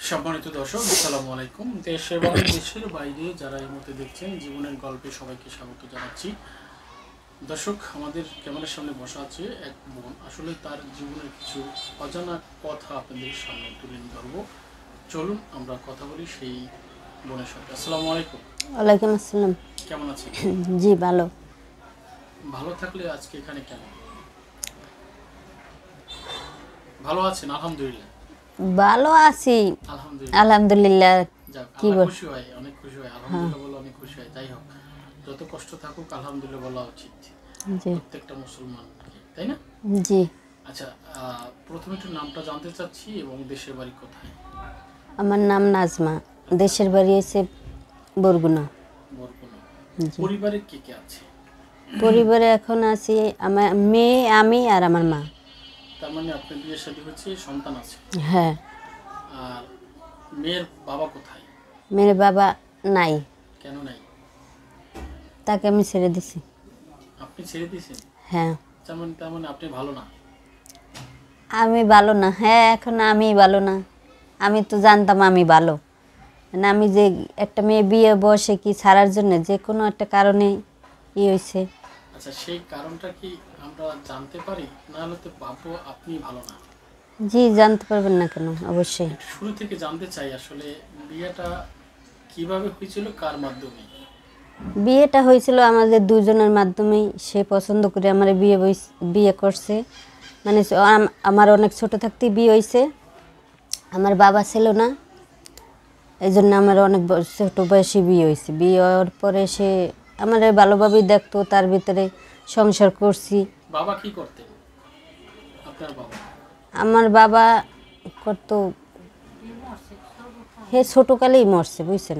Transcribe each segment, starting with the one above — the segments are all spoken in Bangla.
সম্মানিত দর্শক, আসসালামু আলাইকুম। দেশ এবং দেশের বাইরে যারা এই মুহূর্তে দেখছেন, জীবনের গল্পে সবাইকে স্বাগত জানাচ্ছি। দর্শক, আমাদের ক্যামেরার সামনে বসা আছে এক বোন। আসলে তার জীবনের কিছু অজানা কথা আপনাদের সামনে তুলে ধরবো। চলুন আমরা কথা বলি সেই বোনের সাথে। আসসালামু আলাইকুম। ওয়ালাইকুম আসসালাম। কেমন আছেন? জি ভালো। ভালো থাকলে আজকে এখানে কেন? ভালো আছেন? আলহামদুলিল্লাহ। ভালো আছি আলহামদুলিল্লাহ। আলহামদুলিল্লাহ। যাক, কি আল্লাহ বল? খুশি হয়, অনেক খুশি হয়। আলহামদুলিল্লাহ বলে অনেক খুশি হয়। যাই হোক, যত কষ্ট থাকুক আলহামদুলিল্লাহ বলা উচিত জি প্রত্যেকটা মুসলমান, তাই না? জি। আচ্ছা, প্রথমে একটু নামটা জানতে চাচ্ছি এবং দেশের বাড়ি কোথায়? আমার নাম নাজমা, দেশের বাড়ি হচ্ছে বরগুনা। বরগুনা। জি। পরিবারে কে কে আছে? পরিবারে এখন আছি আমার মেয়ে, আমি আর আমার মা। তার মানে আপনার বিয়ে শাদী হচ্ছে, সন্তান আছে। হ্যাঁ। আর মেয়ের বাবা কোথায়? মেয়ের বাবা নাই, কেন নাই? তাকে আমি ছেড়ে দিছি। আপনি ছেড়ে দিয়েছেন? হ্যাঁ। তার মানে আপনি ভালো না? আমি ভালো না, হ্যাঁ এখন আমি ভালো না। আমি তো জানতাম আমি ভালো, মানে আমি যে একটা মেয়ে বিয়ে বসে কি ছাড়ার জন্য যে কোনো একটা কারণে হয়েছে। আচ্ছা, সেই কারণটা কি আমরা জানতে পারি? না হলে তো ভাববো আপনি ভালো না। জি জানতে পারবেন না কেন, অবশ্যই। একটু শুরু থেকে জানতে চাই, আসলে বিয়েটা কিভাবে হয়েছিল, কার মাধ্যমে? বিয়েটা হয়েছিল আমাদের দুজনের মাধ্যমেই। সে পছন্দ করে আমার বিয়ে করছে, মানে আমার অনেক ছোট থাকতেই বিয়ে হয়েছে। আমার বাবা ছিল না, এই জন্য আমার অনেক ছোট বয়সে বিয়ে হয়েছে। বিয়ে হওয়ার পরে সে আমার ভালোভাবেই দেখতো, তার ভিতরে সংসার করছি। বাবা কি করতেন আপনার বাবা? আমার বাবা করতো, হে ছোটকালেই মরছে বুঝছেন।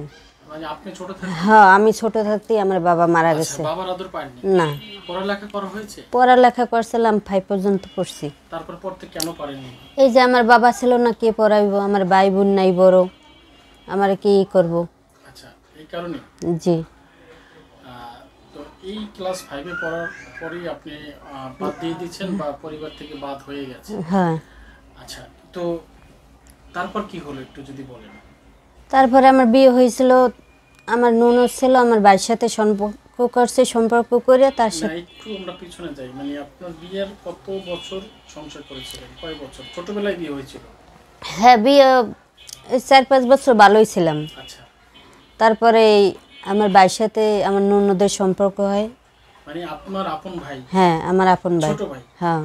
মানে আপনি ছোট থাকতে? হ্যাঁ, আমি ছোট থাকতেই আমার বাবা মারা আচ্ছা, গেছে। বাবার আদর পাননি? না। পড়ালেখা করা হয়েছে? পড়ালেখা করছিলাম 5 পর্যন্ত পড়ছি। তারপর পড়তে কেন পারেননি? এই যে আমার বাবা ছিল না, কে পড়াইবো, আমার ভাই বোন নাই বড়, আমার কি করব। আচ্ছা, এই কারণে। জি। তো এই ক্লাস 5-এ পড়ার পরেই আপনি বাদ দিয়ে দিয়েছেন বা পরিবার থেকে বাদ হয়ে গেছে? হ্যাঁ। আচ্ছা, তো তারপর কি হলো একটু যদি বলেন। তারপরে আমার বিয়ে হয়েছিল, আমার ননদ ছিল, আমার ভাইয়ের সাথে সম্পর্ক করছে, সম্পর্ক করে তার না, সাথে। একটু আমরা পিছনে যাই। মানে আপনার বিয়ের কত বছর সংসার করেছিলেন? কয় বছর? ছোটবেলায় বিয়ে হয়েছিল? হ্যাঁ, বিয়ে 4-5 বছর ভালোই ছিলাম। আচ্ছা, তারপরে আমার ভাইয়ের সাথে আমার ননদের সম্পর্ক হয়। মানে আপনার আপন ভাই? হ্যাঁ, আমার আপন ভাই। ছোট ভাই? হ্যাঁ,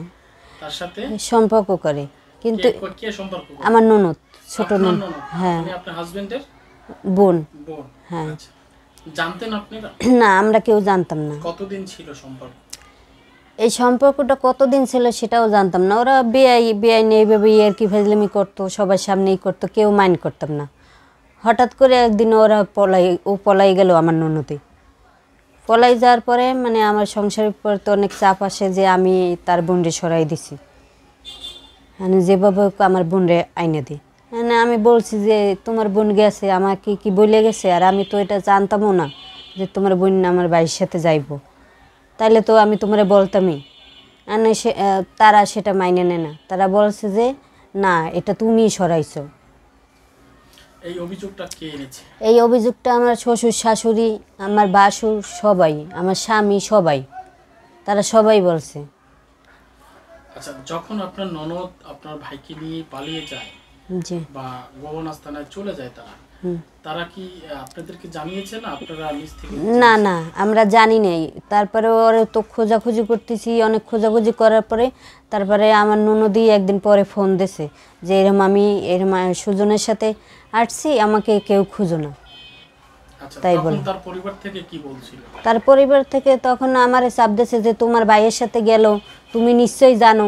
তার সাথে সম্পর্ক করে, কিন্তু কে সম্পর্ক করে? আমার ননদ, ছোট আপনার ননদ। ননদ? হ্যাঁ, মানে আপনার হাজবেন্ডের বোন। বোন? হ্যাঁ। আচ্ছা, জানতেন আপনারা? না, আমরা কেউ জানতাম না। কতদিন ছিল সম্পর্ক? এই সম্পর্কটা কতদিন ছিল সেটাও জানতাম না। ওরা বেআইনি এইভাবে কি ফাজলামি করতো, সবার সামনেই করতো, কেউ মাইন্ড করতাম না। হঠাৎ করে একদিন ওরা পলাই গেল আমার ননদে। পলাই যাওয়ার পরে মানে আমার সংসারের পর তো অনেক চাপ আসে যে আমি তার বোনরে সরাই দিছি, মানে যেভাবে হোক আমার বোনরে আইনে দিই। মানে আমি বলছি যে তোমার বোন গেছে, আমাকে কি বলে গেছে, আর আমি তো এটা জানতামও না যে তোমার বোন আমার বাড়ির সাথে যাইবো। তাইলে তো আমি তোমারে বলতামই। মানে তারা সেটা মাইনে নেয় না। তারা বলছে যে না, এটা তুমিই সরাইছো। এই অভিযোগটা কে এনেছে? এই অভিযোগটা আমার শ্বশুর শাশুড়ি, আমার বাসুর, সবাই, আমার স্বামী, সবাই, তারা সবাই বলছে। আচ্ছা, যখন আপনার ননদ আপনার ভাইকে নিয়ে পালিয়ে যায় জি। বা গোপন আস্তানায় চলে যায়, তারা কি আপনাদেরকে জানিয়েছে না আপনারা নিজ থেকে? না না, আমরা জানি নাই। তারপরে ওর তো খোঁজাখুঁজি করতেছি, অনেক খোঁজাখুঁজি করার পরে তারপরে আমার ননদই একদিন পরে ফোন দিছে যে আমি এরম সুজনের সাথে আসছি, আমাকে কেউ খুঁজো না। আচ্ছা, তাই তখন বলে তার পরিবার থেকে কি বলছিল? তার পরিবার থেকে তখন আমারে চাপ দিয়েছে যে তোমার ভাইয়ের সাথে গেল, তুমি নিশ্চয়ই জানো।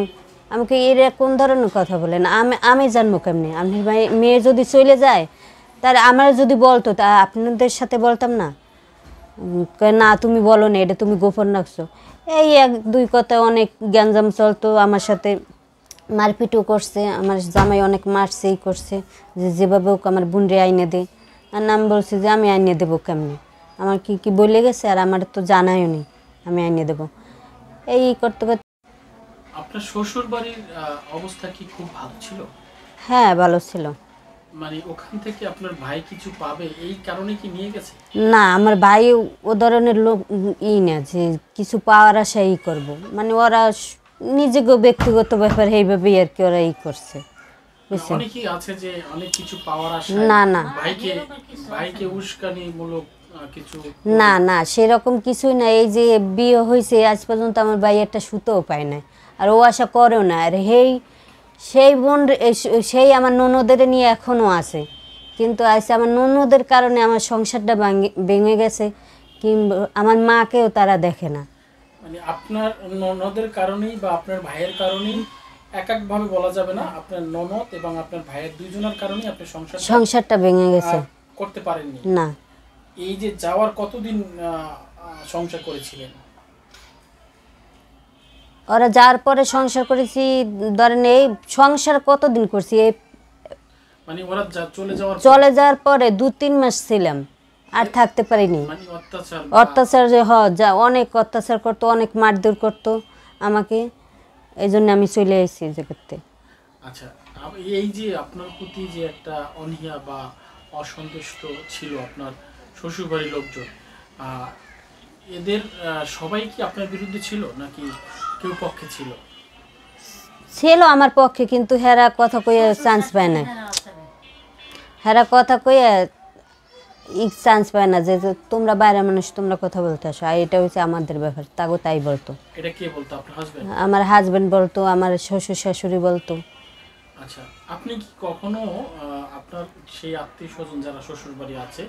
আমাকে এর কোন ধরনের কথা বলেন, আমি জানবো কেমনি? আপনার মেয়ে যদি চলে যায়, তার আমার যদি বলতো তা আপনাদের সাথে বলতাম না? কয় না তুমি বলো না, এটা তুমি গোপন রাখছো। এই 1-2 কথা অনেক গ্যাঞ্জাম চলতো, আমার সাথে মারপিটও করছে, আমার জামাই অনেক মারছেই করছে, যে যেভাবে হোক আমার বোনরে আইনে দে। আর আমি বলছি যে আমি আইনে দেবো কেমনি, আমার কি কি বলে গেছে, আর আমার তো জানাইও নি আমি আইনে দেবো। এই করতে করতে। আপনার শ্বশুর বাড়ির অবস্থা কি খুব ভালো ছিল? হ্যাঁ, ভালো ছিল। মানে ওখান থেকে আপনার ভাই কিছু পাবে এই কারণে কি নিয়ে গেছে? না, আমার ভাই ও ধরনের লোক না যে কিছু পাওয়ার আশা করব, মানে ওরা নিজেকে ব্যক্তিগত ব্যাপার এইভাবে আর কি ওরা করছে, বুঝছেন? অনেকেই আছে যে অনেক কিছু পাওয়ার আশায় না না ভাইকে ভাইকে উস্কানিমূলক কিছু। না না সেরকম কিছুই না। এই যে বিয়ে হয়েছে আজ পর্যন্ত আমার ভাই একটা সুতোও পায় না, আর ও আশা করেও না। আর সেই বোন সেই আমার ননদের নিয়ে এখনও আছে, কিন্তু আজ আমার ননদের কারণে আমার সংসারটা ভেঙে গেছে, কিংবা আমার মাকেও তারা দেখে না। মানে আপনার ননদের কারণেই বা আপনার ভাইয়ের কারণেই এক একভাবে বলা যাবে না, আপনার ননদ এবং আপনার ভাইয়ের দুইজনের কারণেই আপনি সংসারটা ভেঙে গেছে। করতে পারেননি না। এই যে যাওয়ার কতদিন সংসার করেছিলেন? ওরা যাওয়ার পরে সংসার করেছি, ধরেন এই সংসার কতদিন করছি, এই মানে ওরা চলে যাওয়ার পরে 2-3 মাস ছিলাম, আর থাকতে পারিনি। মানে অত্যাচার যে যা অনেক অত্যাচার করতো, অনেক মারধর করতো আমাকে, এই জন্য আমি চলে এসেছি যে করতে। আচ্ছা, এই যে আপনার প্রতি যে একটা অনীহা বা অসন্তুষ্ট ছিল আপনার শ্বশুরবাড়ির লোকজন, এদের সবাই কি আপনার বিরুদ্ধে ছিল নাকি কেউ পক্ষে ছিল? ছিল আমার পক্ষে, কিন্তু হেরা কথা কইয়া চান্স পায় না। হেরা কথা কইয়া চান্স পায় না যে তোমরা বাইরের মানুষ, তোমরা কথা বলতে আসো, আর এটা হচ্ছে আমাদের ব্যাপার। তাগো তাই বলতো। এটা কে বলতো? আপনার হাজবেন্ড? আমার হাজবেন্ড বলতো, আমার শ্বশুর শাশুড়ি বলতো। আচ্ছা, আপনি কি কখনো আপনার সেই আত্মীয় স্বজন যারা শ্বশুর বাড়ি আছে,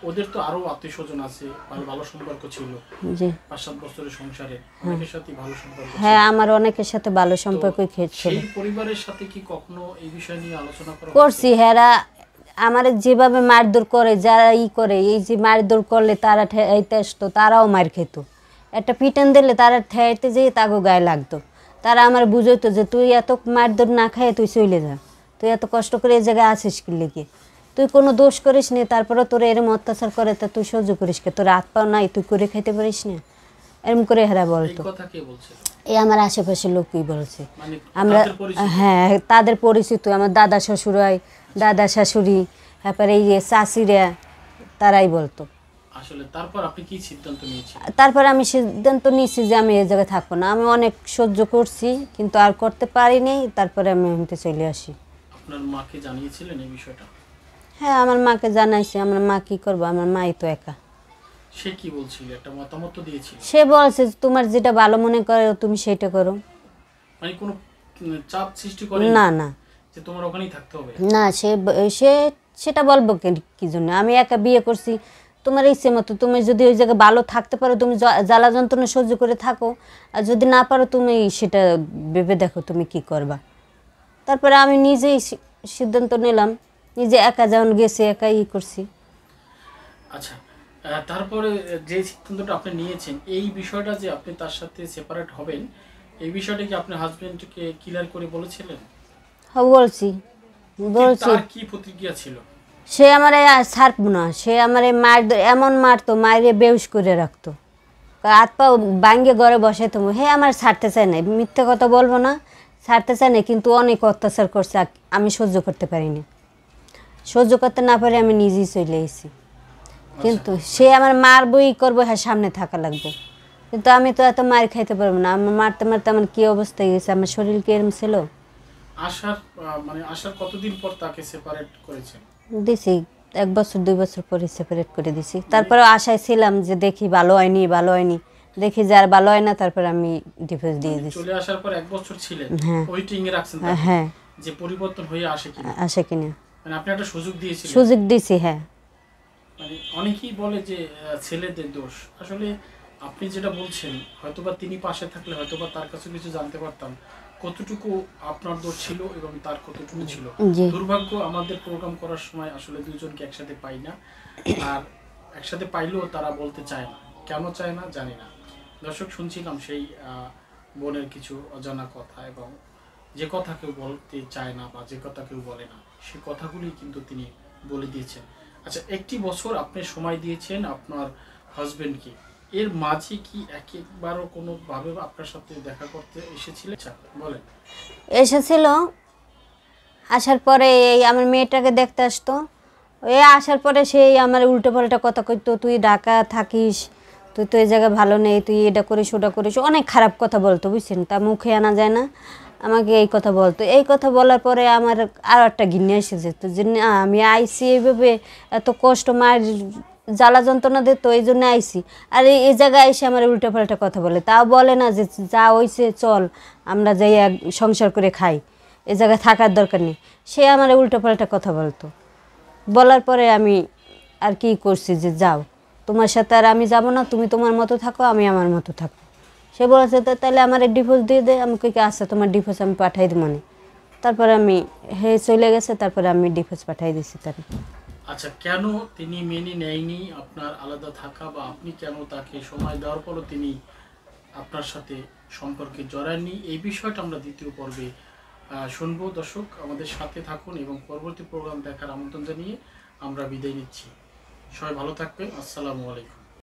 ওদের তো আরো আত্মীয় স্বজন আছে, ভালো সম্পর্ক ছিল, জি 5-7 বছরের সংসারে অনেকের সাথে ভালো সম্পর্ক? হ্যাঁ, আমার অনেকের সাথে ভালো সম্পর্ক ছিল। সেই পরিবারের সাথে কি কখনো এই বিষয় নিয়ে আলোচনা করছি? হেরা আমার যেভাবে মারধর করে, যারা করে, এই যে মারধর করলে তারা ঠেয়াইতে আসতো, তারাও মার খেত। একটা পিটান দিলে তারা ঠেয়াইতে যেয়ে তাকে গায়ে লাগতো। তারা আমার বুঝাইতো যে তুই এত মারধর না খায় তুই চলে যা, তুই এত কষ্ট করে এই জায়গায় আসিস কি লেগে, তুই কোনো দোষ করিস নি, তারপরে তোর এরম অত্যাচার করে তা তুই সহ্য করিস কে, তোর হাত পাও নাই, তুই করে খাইতে পারিস না, এরম করে হেরা বলতো। এই আমার আশেপাশের লোকই বলছে। আমরা হ্যাঁ, তাদের পরিচিত, আমার দাদা শ্বশুর হয়, দাদা শাশুড়ি, তারপরে এই যে চাষিরা, তারাই বলতো। আসলে তারপর আপনি কি সিদ্ধান্ত নিয়েছেন? তারপর আমি সিদ্ধান্ত নিয়েছি যে আমি এই জায়গায় থাকবো না। আমি অনেক সহ্য করছি, কিন্তু আর করতে পারিনি। তারপরে আমি এমনিতে চলে আসি। আপনার মাকে জানিয়েছিলেন এই বিষয়টা? হ্যাঁ, আমার মাকে জানাইছি। আমার মা কি করবো, আমার মাই তো একা। সে কি বলছিল? একটা মতামত দিয়েছিল? সে বলছে তোমার যেটা ভালো মনে করো তুমি সেটা করো। মানে কোনো চাপ সৃষ্টি করে না না, যে তোমার ওখানেই থাকতে হবে? না, সে সেটা বলবো কি জন্য? আমি একা বিয়ে করছি, তোমার ইচ্ছে মতো তুমি যদি ওই জায়গায় ভালো থাকতে পারো, তুমি জ্বালা যন্ত্রণা সহ্য করে থাকো, আর যদি না পারো তুমি সেটা ভেবে দেখো তুমি কি করবা। তারপরে আমি নিজেই সিদ্ধান্ত নিলাম, নিজে একা যখন গেছি একাই করছি। আচ্ছা, তারপরে যে সিদ্ধান্তটা আপনি নিয়েছেন, এই বিষয়টা যে আপনি তার সাথে সেপারেট হবেন, এই বিষয়টা কি আপনার হাজবেন্ডকে ক্লিয়ার করে বলেছিলেন? হ্যাঁ, বলছি। তার কি প্রতিক্রিয়া ছিল? সে আমারে ছাড়ব না, সে আমারে এমন মারতো, মারে বেউস করে রাখতো, হাত পা ভাঙ্গে ঘরে বসাইতো। হে আমার ছাড়তে চায় না, মিথ্যে কথা বলবো না, ছাড়তে চায় না, কিন্তু অনেক অত্যাচার করছে, আমি সহ্য করতে পারিনি। সহ্য করতে না পারে আমি নিজেই চলে এসেছি। কিন্তু সে আমার মারবই করবো, হ্যাঁ সামনে থাকা লাগবে, কিন্তু আমি তো এত মার খাইতে পারবো না। আমার মারতে মারতে আমার কি অবস্থা হয়ে গেছে, আমার শরীর কি এরম ছিল। আসার কতদিন পর তাকে সেপারেট করেছেন? দিছি 1 বছর 2 বছর পরে সেপারেট করে দিছি। তারপরে আশায় ছিলাম যে দেখি ভালো হয়নি, দেখি যে আর ভালো হয় না, তারপরে আমি ডিভোর্স দিয়ে দিছি। চলে আসার পর 1 বছর ছিলেন, ওয়েটিং এ রাখছেন হ্যাঁ, যে পরিবর্তন হয়ে আসে কিনা। মানে আপনি একটা সুযোগ দিয়েছিলেন? সুযোগ দিছি, হ্যাঁ। মানে অনেকেই বলে যে ছেলেদের দোষ। আসলে আপনি যেটা বলছেন, হয়তোবা তিনি পাশে থাকলে হয়তোবা তার কাছে কিছু জানতে পারতাম কতটুকু আপনার দোষ ছিল এবং তার কতটুকু ছিল। দুর্ভাগ্য, আমাদের প্রোগ্রাম করার সময় আসলে দুজনকে একসাথে পাই না, আর একসাথে পাইলেও তারা বলতে চায় না। কেন চায় না জানি না। দর্শক, শুনছিলাম সেই বোনের কিছু অজানা কথা, এবং যে কথা কেউ বলতে চায় না বা যে কথা কেউ বলে না, সেই কথাগুলি কিন্তু তিনি বলে দিয়েছেন। আচ্ছা, 1 বছর আপনি সময় দিয়েছেন আপনার হাজবেন্ডকে, এর মাঝে কি একবারও কোনোভাবে আপনার সাথে দেখা করতে এসেছিলেন? বলেন। এসেছিল, আসার পরে এই আমার মেয়েটাকে দেখতে আসতো। এই আসার পরে সেই আমার উল্টো পাল্টা কথা কইতো, তুই ঢাকা থাকিস, তুই তো এই জায়গায় ভালো নেই, তুই এটা করিস ওটা করিস, অনেক খারাপ কথা বলতো বুঝছেন। তা মুখে আনা যায় না, আমাকে এই কথা বলতো। এই কথা বলার পরে আমার আরও একটা ঘৃণা এসে যেত যে না, আমি আইসি এইভাবে এত কষ্ট মায়ের জ্বালা যন্ত্রণা দিত, এই জন্য আইসি। আর এই জায়গায় এসে আমার উল্টো পাল্টা কথা বলে, তাও বলে না যে যা হইছে চল আমরা যাই সংসার করে খাই, এই জায়গায় থাকার দরকার নেই। সে আমার উল্টো পাল্টা কথা বলতো। বলার পরে আমি আর কি করছি যে যাও, তোমার সাথে আর আমি যাব না, তুমি তোমার মতো থাকো, আমি আমার মতো থাকো। সে বলেছে তাহলে আমার ডিভোর্স দিয়ে দে। আমি কই আচ্ছা তোমার ডিভোর্স আমি পাঠাই দিব মানে। তারপরে আমি চলে গেছে, তারপরে আমি ডিভোর্স পাঠাই দিছি তার। আচ্ছা, কেন তিনি মেনে নেয়নি আপনার আলাদা থাকা, বা আপনি কেন তাকে সময় দেওয়ার পরও তিনি আপনার সাথে সম্পর্কে জড়াননি, এই বিষয়টা আমরা দ্বিতীয় পর্বে শুনবো। দর্শক আমাদের সাথে থাকুন এবং পরবর্তী প্রোগ্রাম দেখার আমন্ত্রণ জানিয়ে আমরা বিদায় নিচ্ছি। সবাই ভালো থাকবেন। আসসালামু আলাইকুম।